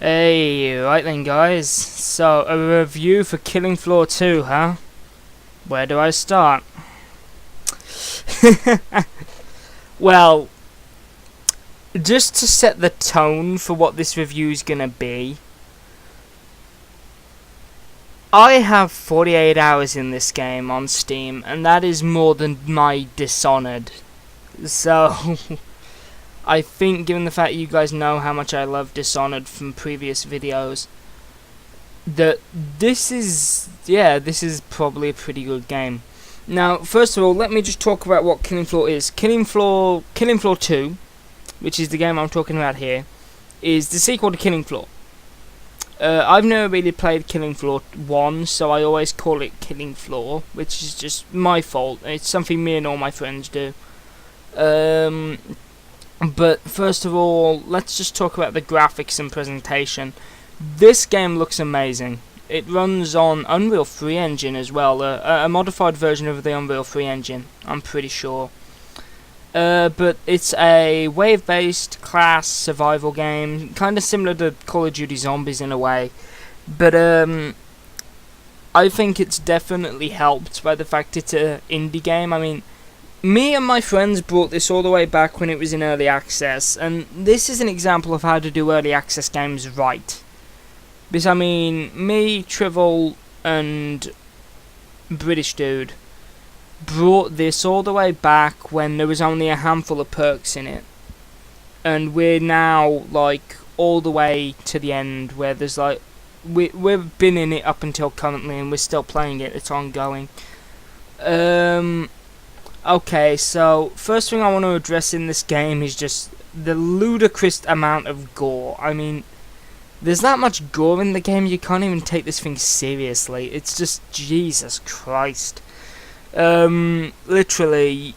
Hey, right then guys, so a review for Killing Floor 2, huh? Where do I start? Well, just to set the tone for what this review is gonna be, I have 48 hours in this game on Steam, and that is more than my Dishonored. So, I think given the fact you guys know how much I love Dishonored from previous videos, that this is probably a pretty good game. Now, first of all, let me just talk about what Killing Floor is. Killing Floor 2, which is the game I'm talking about here, is the sequel to Killing Floor. I've never really played Killing Floor 1, so I always call it Killing Floor, which is just my fault. It's something me and all my friends do. But first of all, let's just talk about the graphics and presentation. This game looks amazing. It runs on Unreal 3 engine as well, a modified version of the Unreal 3 engine, I'm pretty sure. But it's a wave-based class survival game, kind of similar to Call of Duty Zombies in a way. But I think it's definitely helped by the fact it's an indie game. I mean, me and my friends brought this all the way back when it was in early access, and this is an example of how to do early access games right. Because, I mean, me, Trivial, and British Dude brought this all the way back when there was only a handful of perks in it. And we're now, like, all the way to the end, where there's, like, we've been in it up until currently, and we're still playing it, it's ongoing. Okay, so, first thing I want to address in this game is just the ludicrous amount of gore. I mean, there's that much gore in the game, you can't even take this thing seriously. It's just, Jesus Christ. Literally,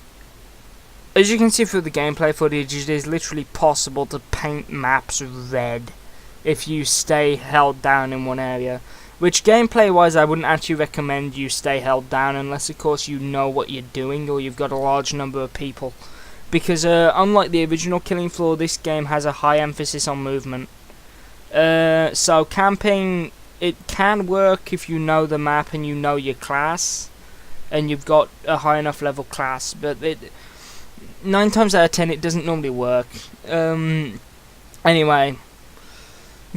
as you can see through the gameplay footage, it is literally possible to paint maps red if you stay held down in one area. Which, gameplay-wise, I wouldn't actually recommend you stay held down unless, of course, you know what you're doing or you've got a large number of people. Because, unlike the original Killing Floor, this game has a high emphasis on movement. So camping, it can work if you know the map and you know your class, and you've got a high enough level class, but 9 times out of 10 it doesn't normally work. Anyway,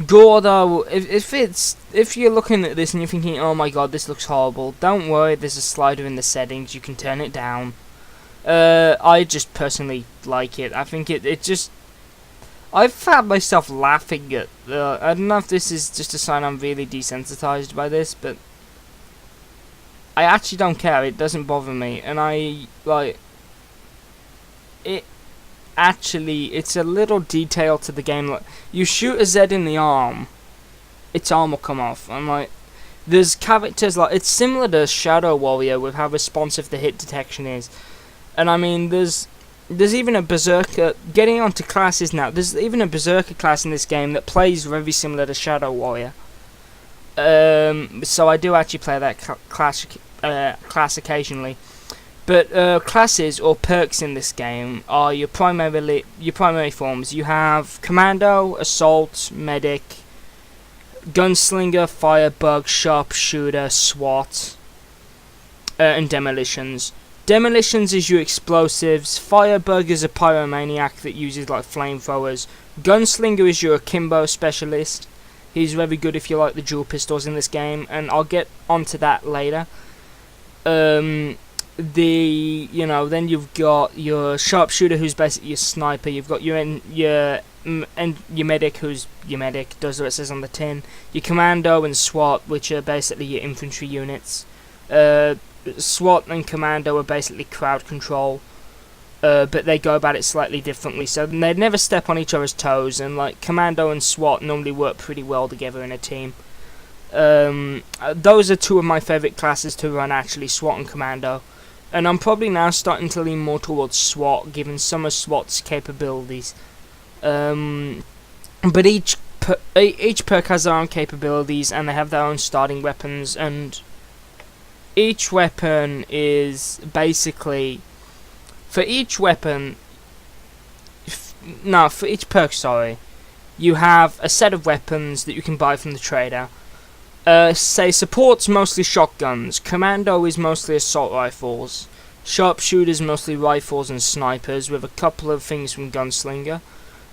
gore though, if you're looking at this and you're thinking, oh my god, this looks horrible, don't worry, there's a slider in the settings, you can turn it down. I just personally like it. I think it just, I've found myself laughing at, I don't know if this is just a sign I'm really desensitized by this, but I actually don't care, it doesn't bother me, and it's a little detail to the game, like, you shoot a Z in the arm, its arm will come off, and like, there's characters, like, it's similar to Shadow Warrior with how responsive the hit detection is, and I mean, there's even a Berserker, getting onto classes now, there's even a Berserker class in this game that plays very similar to Shadow Warrior. So I do actually play that class occasionally. But classes or perks in this game are your primary forms. You have Commando, Assault, Medic, Gunslinger, Firebug, Sharpshooter, SWAT, and Demolitions. Demolitions is your explosives, Firebug is a pyromaniac that uses like flamethrowers, Gunslinger is your akimbo specialist, he's very good if you like the dual pistols in this game, and I'll get onto that later. Then you've got your Sharpshooter, who's basically your sniper, you've got your Medic, who's your medic, does what it says on the tin, your Commando and SWAT, which are basically your infantry units. SWAT and Commando are basically crowd control, but they go about it slightly differently, so they never step on each other's toes, and like Commando and SWAT normally work pretty well together in a team. Those are two of my favourite classes to run, actually, SWAT and Commando, and I'm probably now starting to lean more towards SWAT, given some of SWAT's capabilities. But each perk has their own capabilities, and they have their own starting weapons, and each weapon is basically, for each perk, sorry, you have a set of weapons that you can buy from the trader. Say support's mostly shotguns, commando is mostly assault rifles, sharpshooters mostly rifles and snipers, with a couple of things from gunslinger.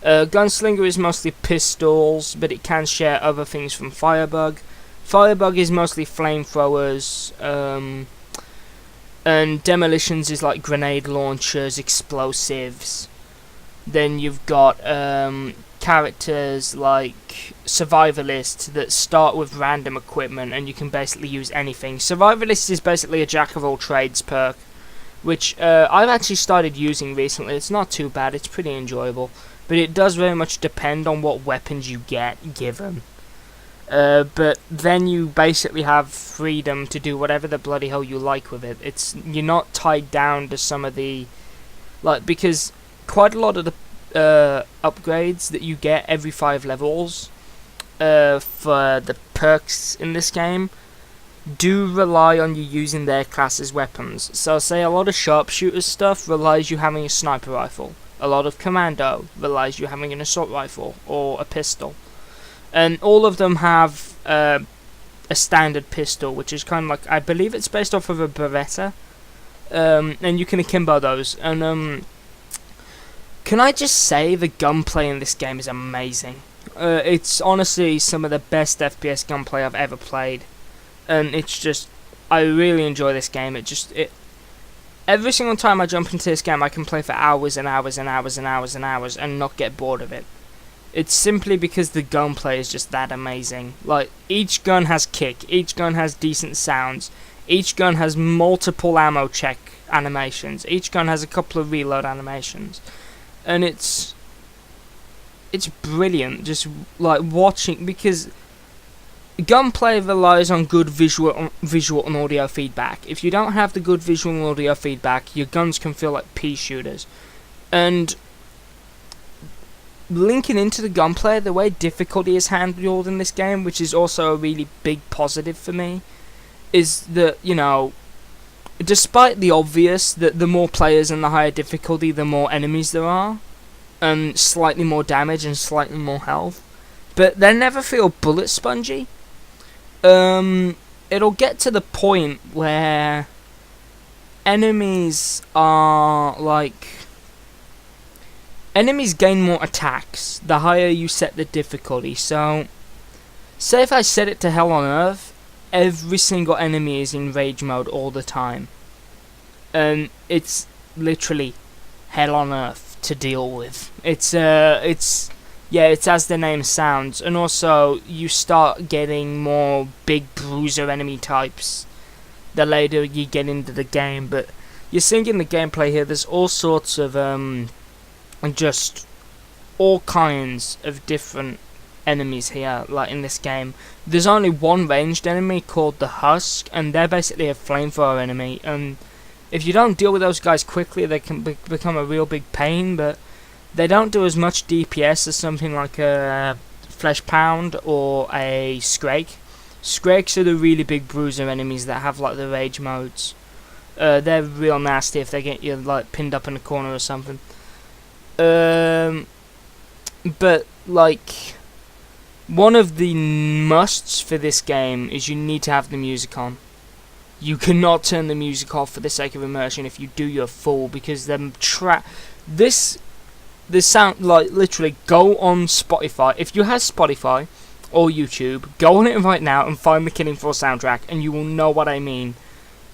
Gunslinger is mostly pistols, but it can share other things from Firebug. Firebug is mostly flamethrowers, and demolitions is like grenade launchers, explosives. Then you've got characters like Survivalist that start with random equipment, and you can basically use anything. Survivalist is basically a jack of all trades perk, which I've actually started using recently. It's not too bad, it's pretty enjoyable, but it does very much depend on what weapons you get given. But then you basically have freedom to do whatever the bloody hell you like with it. You're not tied down to some of the, because quite a lot of the upgrades that you get every 5 levels for the perks in this game do rely on you using their class's weapons. So say a lot of sharpshooter stuff relies you having a sniper rifle. A lot of commando relies you having an assault rifle or a pistol. And all of them have a standard pistol, which is kind of like, I believe it's based off of a Beretta. And you can akimbo those. And can I just say the gunplay in this game is amazing. It's honestly some of the best FPS gunplay I've ever played. And it's just, I really enjoy this game. Every single time I jump into this game, I can play for hours and hours and hours and hours and hours and not get bored of it. It's simply because the gunplay is just that amazing. Like, each gun has kick, each gun has decent sounds, each gun has multiple ammo check animations, each gun has a couple of reload animations, and it's brilliant. Just like watching, because gunplay relies on good visual and audio feedback. If you don't have the good visual and audio feedback, your guns can feel like pea shooters. And linking into the gunplay, the way difficulty is handled in this game, which is also a really big positive for me, is that, you know, despite the obvious that the more players and the higher difficulty, the more enemies there are, and slightly more damage and slightly more health, but they never feel bullet spongy. It'll get to the point where enemies gain more attacks the higher you set the difficulty. So, say if I set it to Hell on Earth, every single enemy is in rage mode all the time. And it's literally Hell on Earth to deal with. It's as the name sounds. And also, you start getting more big bruiser enemy types the later you get into the game. But you're seeing in the gameplay here, there's all sorts of just all kinds of different enemies here, like in this game. There's only one ranged enemy called the Husk, and they're basically a flamethrower enemy, and if you don't deal with those guys quickly, they can become a real big pain, but they don't do as much DPS as something like a Flesh Pound or a Scrake. Scrakes are the really big bruiser enemies that have like the rage modes. They're real nasty if they get you like pinned up in a corner or something. But like, one of the musts for this game is you need to have the music on. You cannot turn the music off for the sake of immersion. If you do, you're a fool, because this sound, like, literally, go on Spotify. If you have Spotify or YouTube, go on it right now and find the Killing Floor soundtrack, and you will know what I mean.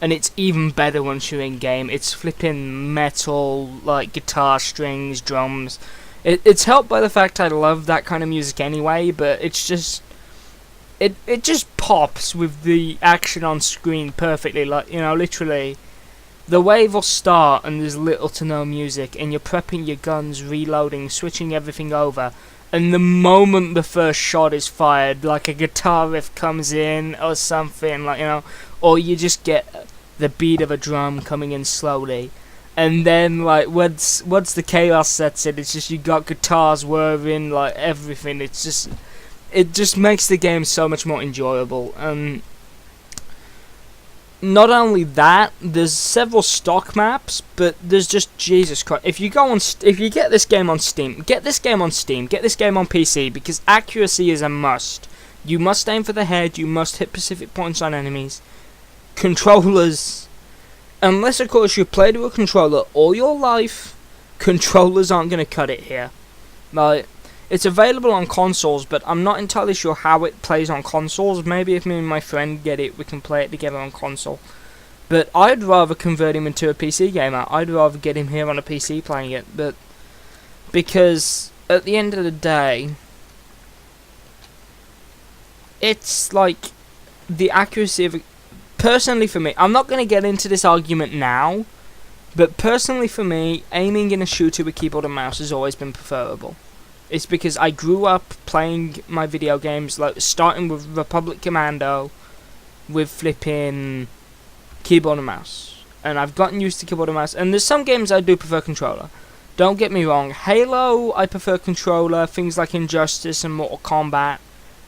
And it's even better once you're in game. It's flipping metal, like guitar strings, drums. It's helped by the fact I love that kind of music anyway, but it's just, it just pops with the action on screen perfectly. Like, you know, literally, the wave will start and there's little to no music, and you're prepping your guns, reloading, switching everything over, and the moment the first shot is fired, like a guitar riff comes in or something, like, you know, or you just get the beat of a drum coming in slowly, and then like once the chaos sets in, it's just you got guitars whirring, like everything. It just makes the game so much more enjoyable. not only that, there's several stock maps, but there's just Jesus Christ. If you get this game on Steam, get this game on PC, because accuracy is a must. You must aim for the head. You must hit specific points on enemies. Controllers, unless of course you've played with a controller all your life, controllers aren't gonna cut it here. Like, it's available on consoles, but I'm not entirely sure how it plays on consoles. Maybe if me and my friend get it, we can play it together on console. But I'd rather convert him into a PC gamer. I'd rather get him here on a PC playing it. But because at the end of the day, it's like the accuracy of personally for me, I'm not going to get into this argument now, but personally for me, aiming in a shooter with keyboard and mouse has always been preferable. It's because I grew up playing my video games, like starting with Republic Commando, with flipping keyboard and mouse. And I've gotten used to keyboard and mouse. And there's some games I do prefer controller. Don't get me wrong. Halo, I prefer controller. Things like Injustice and Mortal Kombat,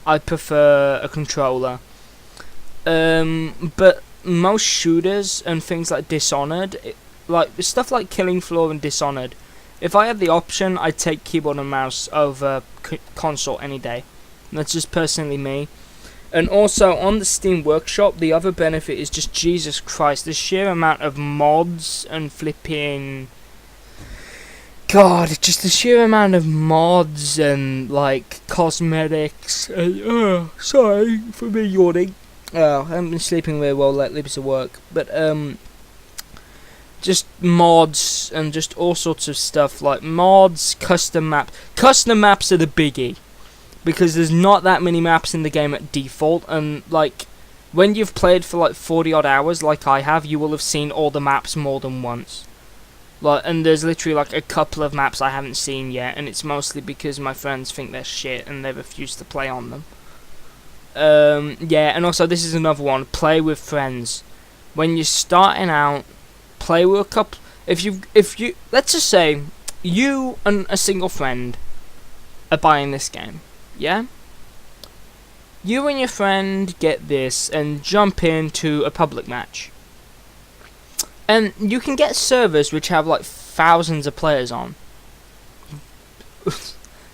I prefer a controller. But most shooters and things like Dishonored, like stuff like Killing Floor and Dishonored, if I had the option, I'd take keyboard and mouse over console any day. That's just personally me. And also, on the Steam Workshop, the other benefit is just, Jesus Christ, the sheer amount of mods and flipping... God, just the sheer amount of mods and, like, cosmetics. And, sorry for me yawning. I haven't been sleeping very well lately because of work. But, just mods and just all sorts of stuff, like mods, custom maps. Custom maps are the biggie, because there's not that many maps in the game at default, and like when you've played for like 40 odd hours like I have, you will have seen all the maps more than once. Like, and there's literally like a couple of maps I haven't seen yet, and it's mostly because my friends think they're shit and they refuse to play on them. Yeah, and also this is another one, play with friends. When you're starting out, play with a couple. If you let's just say you and a single friend are buying this game, yeah? You and your friend get this and jump into a public match. And you can get servers which have like thousands of players on.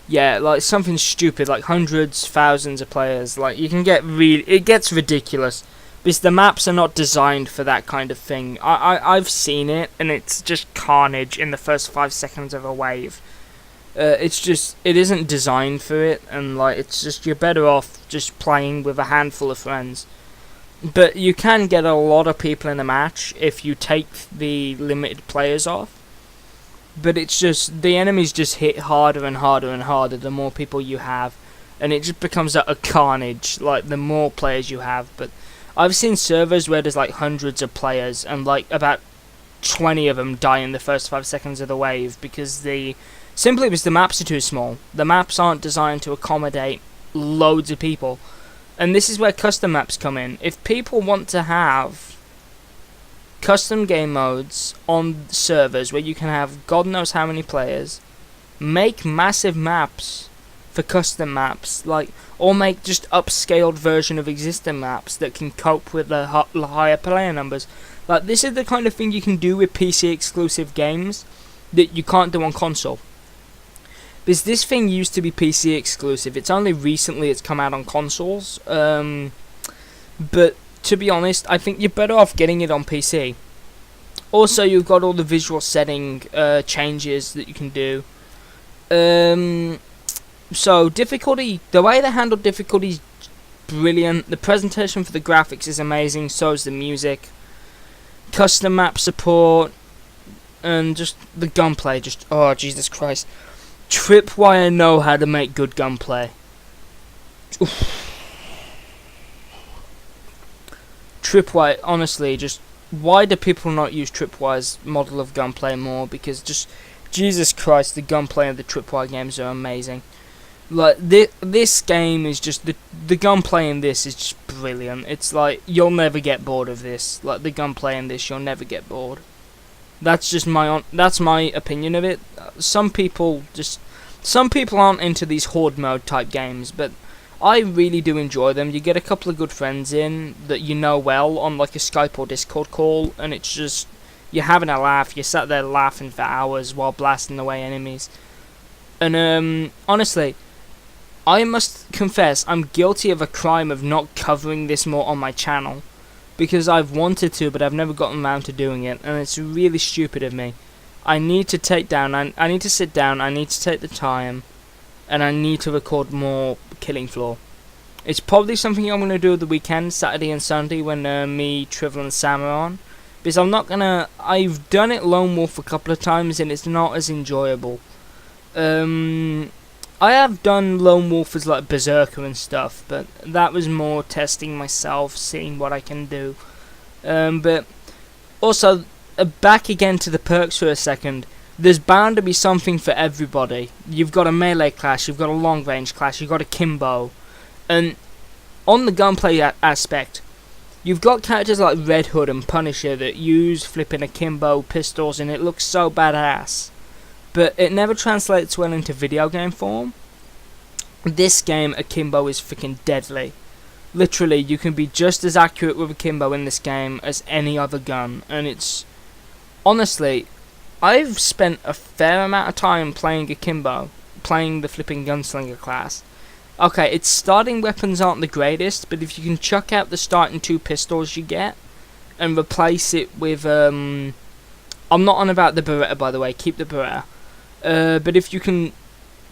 Yeah, like something stupid, like hundreds, thousands of players. Like you can get it gets ridiculous. Because the maps are not designed for that kind of thing. I've seen it, and it's just carnage in the first 5 seconds of a wave. It isn't designed for it, and like it's just, you're better off just playing with a handful of friends. But you can get a lot of people in a match if you take the limited players off. But it's just, the enemies just hit harder and harder and harder the more people you have. And it just becomes a carnage, like the more players you have. But I've seen servers where there's like hundreds of players and like about 20 of them die in the first 5 seconds of the wave because simply because the maps are too small. The maps aren't designed to accommodate loads of people. And this is where custom maps come in. If people want to have custom game modes on servers where you can have God knows how many players, make massive maps for custom maps, like, or make just upscaled version of existing maps that can cope with the higher player numbers. Like, this is the kind of thing you can do with PC exclusive games that you can't do on console. Because this thing used to be PC exclusive. It's only recently it's come out on consoles. But to be honest, I think you're better off getting it on PC. Also, you've got all the visual setting changes that you can do. So difficulty, the way they handle difficulty is brilliant. The presentation for the graphics is amazing. So is the music. Custom map support, and just the gunplay. Just, oh Jesus Christ! Tripwire know how to make good gunplay. Tripwire, honestly, just why do people not use Tripwire's model of gunplay more? Because just Jesus Christ, the gunplay of the Tripwire games are amazing. Like, this game is just, the gunplay in this is just brilliant. It's like, you'll never get bored of this. Like, the gunplay in this, you'll never get bored. That's just that's my opinion of it. Some people aren't into these horde mode type games, but I really do enjoy them. You get a couple of good friends in that you know well on like a Skype or Discord call, and it's just, you're having a laugh. You're sat there laughing for hours while blasting away enemies. And honestly, I must confess I'm guilty of a crime of not covering this more on my channel, because I've wanted to, but I've never gotten around to doing it, and it's really stupid of me. I need to take down, I need to sit down, I need to take the time, and I need to record more Killing Floor. It's probably something I'm going to do the weekend, Saturday and Sunday, when me, Trivial and Sam are on. Because I've done it Lone Wolf a couple of times and it's not as enjoyable. I have done Lone Wolf as like Berserker and stuff, but that was more testing myself, seeing what I can do. But also, back again to the perks for a second. There's bound to be something for everybody. You've got a melee class, you've got a long range class, you've got a Kimbo. And on the gunplay aspect, you've got characters like Red Hood and Punisher that use flipping akimbo pistols, and it looks so badass. But it never translates well into video game form. This game, akimbo is freaking deadly. Literally, you can be just as accurate with akimbo in this game as any other gun. And it's... honestly, I've spent a fair amount of time playing akimbo, playing the flipping gunslinger class. Okay, its starting weapons aren't the greatest, but if you can chuck out the starting 2 pistols you get, and replace it with, I'm not on about the Beretta, by the way, keep the Beretta. But if you can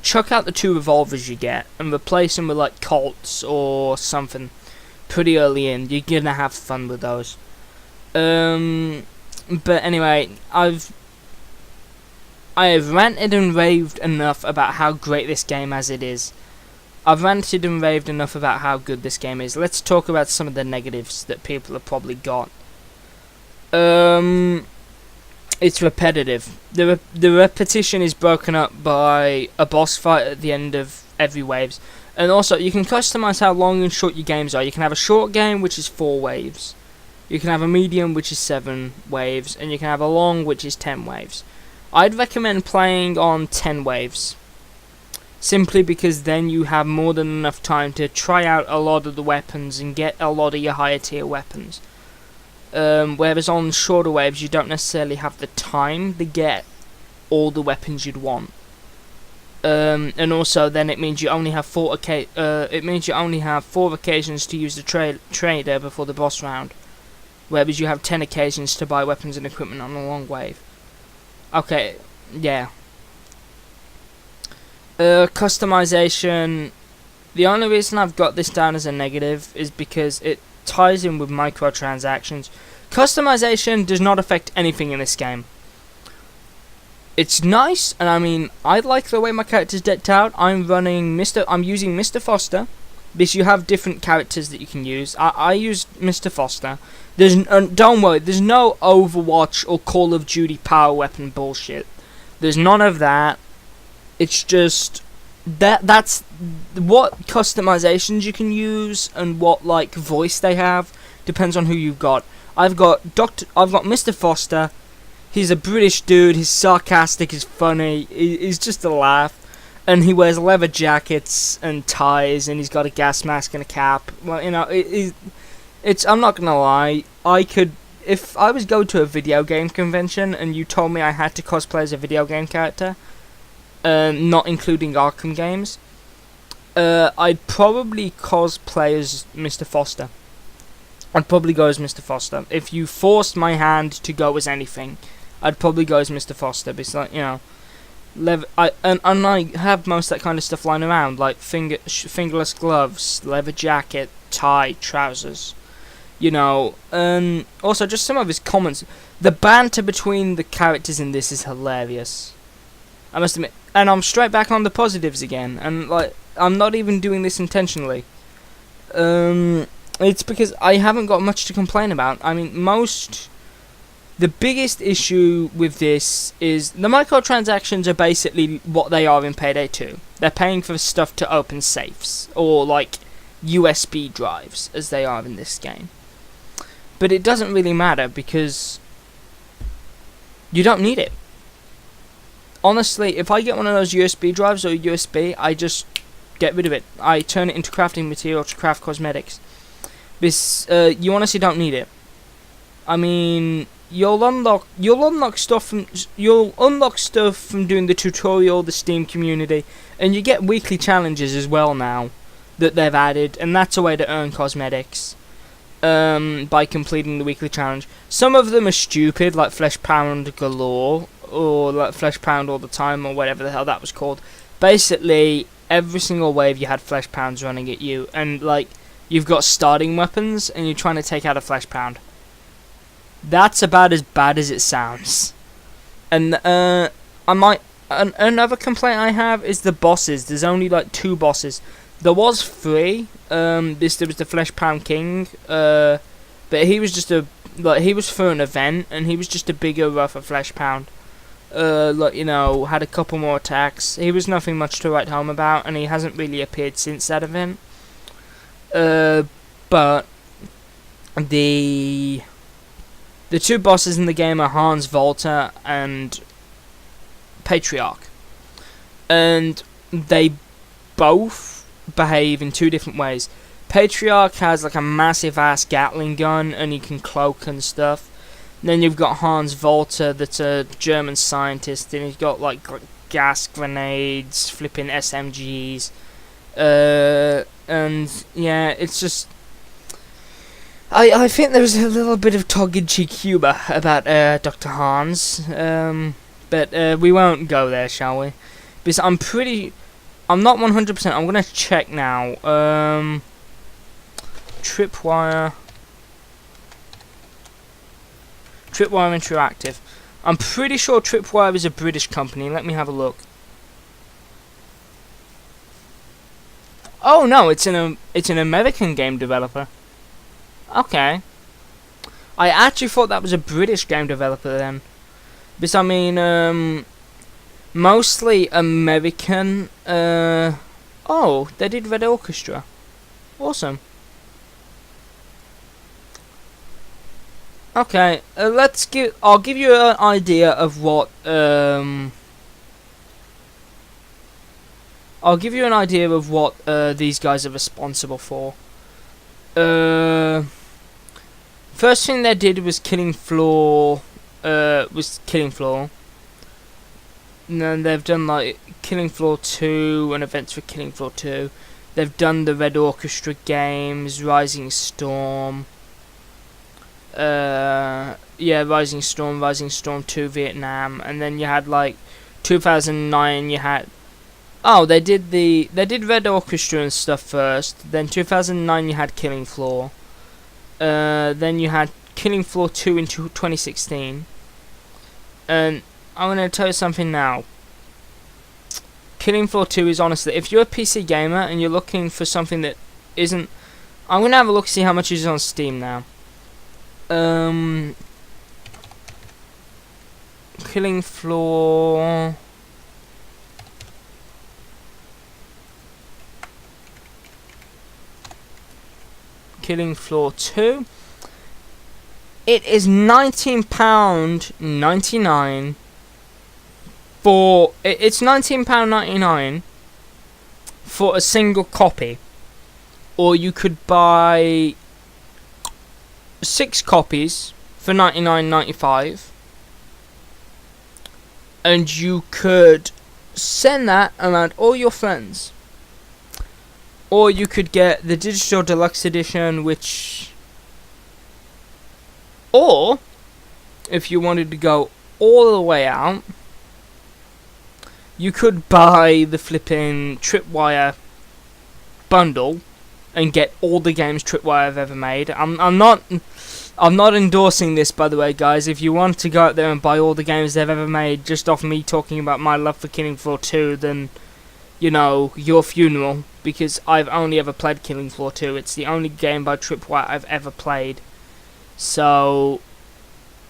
chuck out the 2 revolvers you get, and replace them with, like, Colts or something pretty early in, you're gonna have fun with those. But anyway, I have ranted and raved enough about how great this game as it is. I've ranted and raved enough about how good this game is. Let's talk about some of the negatives that people have probably got. It's repetitive. The repetition is broken up by a boss fight at the end of every waves. And also, you can customize how long and short your games are. You can have a short game, which is 4 waves. You can have a medium, which is 7 waves. And you can have a long, which is 10 waves. I'd recommend playing on 10 waves. Simply because then you have more than enough time to try out a lot of the weapons and get a lot of your higher tier weapons. Whereas on shorter waves you don't necessarily have the time to get all the weapons you'd want. And also then it means you only have 4 occasions to use the trader before the boss round. Whereas you have 10 occasions to buy weapons and equipment on a long wave. Okay, yeah. Customization. The only reason I've got this down as a negative is because it ties in with microtransactions. Customization does not affect anything in this game. It's nice, and I mean, I like the way my character's decked out. I'm using Mr. Foster, because you have different characters that you can use. I use Mr. Foster. Don't worry, there's no Overwatch or Call of Duty power weapon bullshit. There's none of that. It's just that's what customizations you can use and what like voice they have depends on who you've got. I've got Mr. Foster. He's a British dude. He's sarcastic. He's funny. He's just a laugh, and he wears leather jackets and ties, and he's got a gas mask and a cap. Well, you know, it's. I'm not gonna lie. If I was going to a video game convention and you told me I had to cosplay as a video game character, not including Arkham games, I'd probably cosplay as Mr. Foster. I'd probably go as Mr. Foster. If you forced my hand to go as anything, I'd probably go as Mr. Foster. Because, like, you know, I have most of that kind of stuff lying around, like fingerless gloves, leather jacket, tie, trousers. You know, also just some of his comments. The banter between the characters in this is hilarious, I must admit. And I'm straight back on the positives again, and like I'm not even doing this intentionally. It's because I haven't got much to complain about. I mean, the biggest issue with this is the microtransactions are basically what they are in Payday 2. They're paying for stuff to open safes, or like USB drives, as they are in this game. But it doesn't really matter because you don't need it. Honestly, if I get one of those USB drives or USB, I just get rid of it. I turn it into crafting material to craft cosmetics. This you honestly don't need it. I mean, you'll unlock stuff from doing the tutorial, the Steam community, and you get weekly challenges as well now that they've added, and that's a way to earn cosmetics by completing the weekly challenge. Some of them are stupid, like Flesh Pound Galore, or like Flesh Pound All the Time, or whatever the hell that was called. Basically, every single wave you had Flesh Pounds running at you, and like you've got starting weapons, and you're trying to take out a Flesh Pound. That's about as bad as it sounds. And another complaint I have is the bosses. There's only like 2 bosses. There was 3. There was the Flesh Pound King, but he was just he was for an event, and he was just a bigger, rougher Flesh Pound. Like, you know, had a couple more attacks. He was nothing much to write home about, and he hasn't really appeared since that event. But the 2 bosses in the game are Hans Volta and Patriarch, and they both behave in 2 different ways. Patriarch has like a massive ass Gatling gun, and he can cloak and stuff. Then you've got Hans Volta, that's a German scientist, and he's got like gas grenades, flipping SMGs, and yeah, it's just. I think there was a little bit of tongue-in-cheek humour about Dr. Hans, but we won't go there, shall we? Because I'm not 100%. I'm gonna check now. Tripwire Interactive. I'm pretty sure Tripwire is a British company. Let me have a look. Oh no, it's an American game developer. Okay. I actually thought that was a British game developer then. Because I mean, mostly American. Oh, they did Red Orchestra. Awesome. Okay, I'll give you an idea of what these guys are responsible for. First thing they did was Killing Floor. And then they've done like Killing Floor 2 and events for Killing Floor 2. They've done the Red Orchestra games, Rising Storm. Rising Storm 2 Vietnam, and then you had like 2009. You had they did Red Orchestra and stuff first. Then 2009 you had Killing Floor. Then you had Killing Floor 2 in 2016. And I'm gonna tell you something now. Killing Floor 2 is honestly, if you're a PC gamer and you're looking for something that isn't, I'm gonna have a look see how much it is on Steam now. Killing Floor. Killing Floor 2. It is £19.99 for it's £19.99 for a single copy, or you could buy 6 copies for £99.95, and you could send that around all your friends. Or you could get the digital deluxe edition, or if you wanted to go all the way out, you could buy the flipping Tripwire bundle and get all the games Tripwire have ever made. I'm not endorsing this, by the way, guys. If you want to go out there and buy all the games they've ever made just off me talking about my love for Killing Floor 2, then, you know, your funeral, because I've only ever played Killing Floor 2. It's the only game by Tripwire I've ever played. So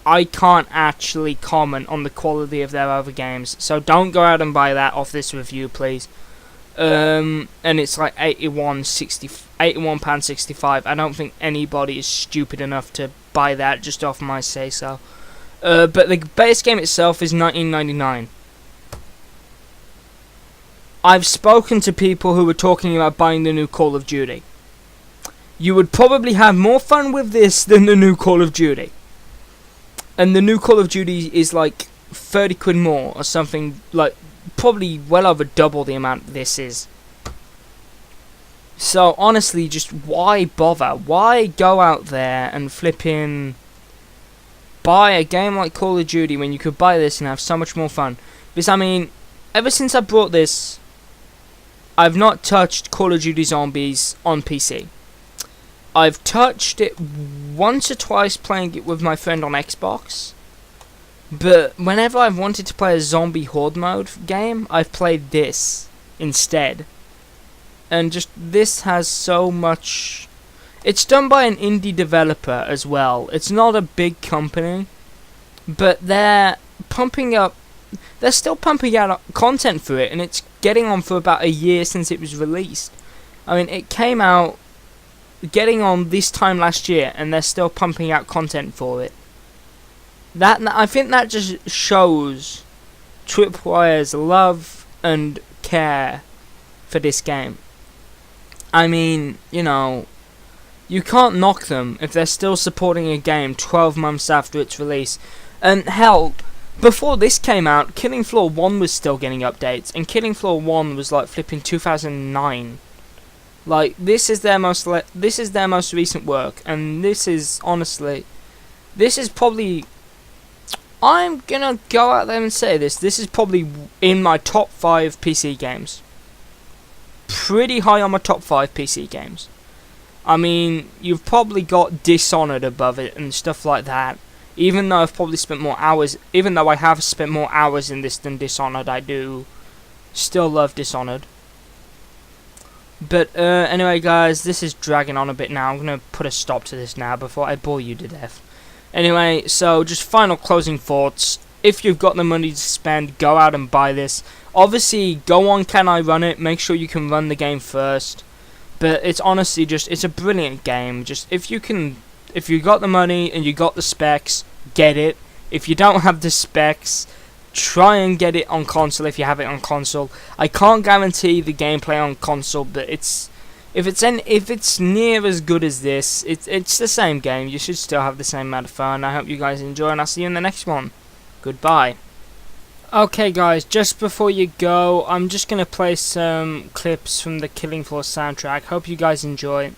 I can't actually comment on the quality of their other games. So don't go out and buy that off this review, please. And it's like £81.65. I don't think anybody is stupid enough to buy that just off my say so. But the base game itself is $19.99. I've spoken to people who were talking about buying the new Call of Duty. You would probably have more fun with this than the new Call of Duty. And the new Call of Duty is like 30 quid more or something, like probably well over double the amount this is. So honestly, just why bother? Why go out there and flipping buy a game like Call of Duty when you could buy this and have so much more fun? Because I mean, ever since I brought this, I've not touched Call of Duty Zombies on PC. I've touched it once or twice playing it with my friend on Xbox. But whenever I've wanted to play a zombie horde mode game, I've played this instead. And just this has so much. It's done by an indie developer as well. It's not a big company, but they're still pumping out content for it, and it's getting on for about a year since it was released. I mean, it came out getting on this time last year, and they're still pumping out content for it. I think that just shows Tripwire's love and care for this game. I mean, you know, you can't knock them if they're still supporting a game 12 months after its release. And hell, before this came out, Killing Floor 1 was still getting updates, and Killing Floor 1 was like flipping 2009. Like, this is their most recent work, and this is probably, I'm gonna go out there and say this is probably in my top 5 PC games. Pretty high on my top 5 PC games. I mean, you've probably got Dishonored above it and stuff like that. Even though I have spent more hours in this than Dishonored, I do still love Dishonored. But anyway, guys, this is dragging on a bit now. I'm gonna put a stop to this now before I bore you to death. Anyway, so just final closing thoughts. If you've got the money to spend, go out and buy this. Obviously, go on Can I Run It? Make sure you can run the game first. But it's honestly it's a brilliant game. Just if you got the money and you got the specs, get it. If you don't have the specs, try and get it on console if you have it on console. I can't guarantee the gameplay on console, but if it's near as good as this, it's the same game. You should still have the same amount of fun. I hope you guys enjoy, and I'll see you in the next one. Goodbye. Okay guys, just before you go, I'm just going to play some clips from the Killing Floor soundtrack. Hope you guys enjoy.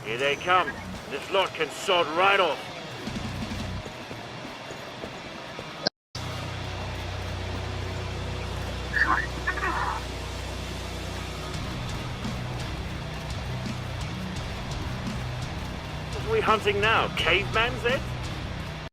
Here they come. This lot can sod right off. What are we hunting now? Caveman, Zed?